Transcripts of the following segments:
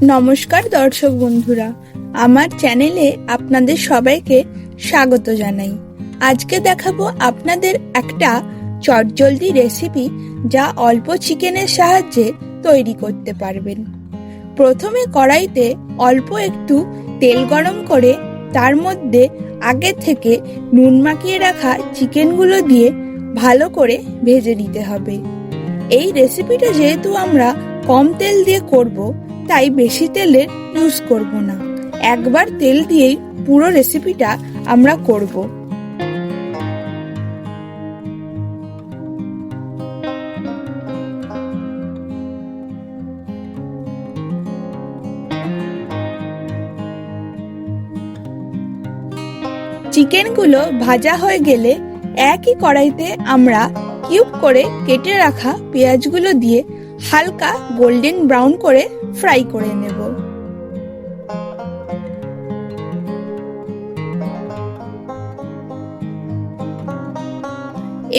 নমস্কার দর্শক বন্ধুরা, আমার চ্যানেলে আপনাদের সবাইকে স্বাগত জানাই। আজকে দেখাবো আপনাদের একটা চটজলদি রেসিপি, যা অল্প চিকেনের সাহায্যে তৈরি করতে পারবেন। প্রথমে কড়াইতে অল্প একটু তেল গরম করে তার মধ্যে আগে থেকে নুন মাখিয়ে রাখা চিকেনগুলো দিয়ে ভালো করে ভেজে নিতে হবে। এই রেসিপিটা যেহেতু আমরা কম তেল দিয়ে করব, তাই বেশি তেলের ইউজ করব না। একবার তেল দিয়েই পুরো রেসিপিটা আমরা করব। চিকেনগুলো ভাজা হয়ে গেলে একই কড়াইতে আমরা কিউব করে কেটে রাখা পেঁয়াজগুলো দিয়ে হালকা গোল্ডেন ব্রাউন করে ফ্রাই করে নেব।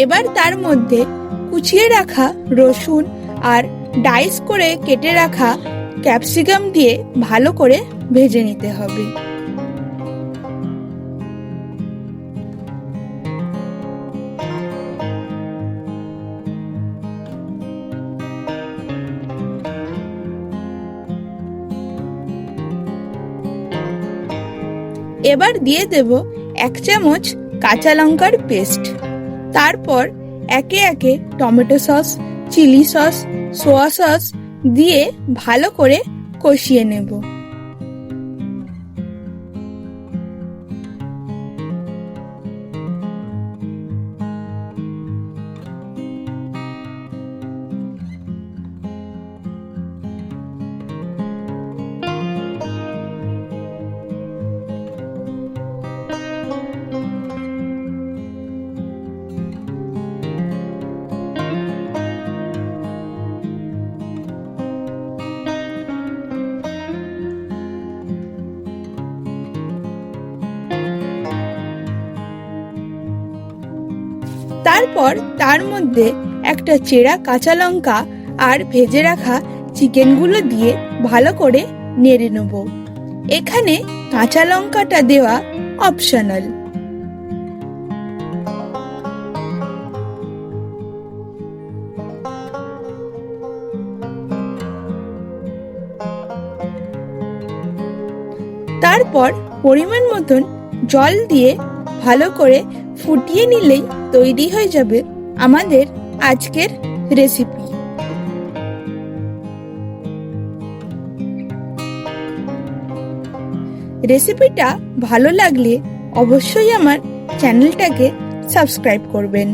এবার তার মধ্যে কুচিয়ে রাখা রসুন আর ডাইস করে কেটে রাখা ক্যাপসিকাম দিয়ে ভালো করে ভেজে নিতে হবে। এবার দিয়ে দেব 1 চামচ কাঁচা লঙ্কার পেস্ট। তারপর একে একে tomato sauce, chilli sauce, soya sauce দিয়ে ভালো করে কষিয়ে নেব। তারপর তার মধ্যে একটা চেরা কাঁচা লঙ্কা আর ভেজে রাখা চিকেনগুলো দিয়ে ভালো করে নেড়ে নেব। এখানে কাঁচা লঙ্কাটা দেওয়া অপশনাল। তারপর পরিমাণ মতন জল দিয়ে ভালো করে ফুটিয়ে নিলেই তৈরি হয়ে যাবে আমাদের আজকের রেসিপি। রেসিপিটা ভালো লাগলে অবশ্যই আমার চ্যানেলটাকে সাবস্ক্রাইব করবেন।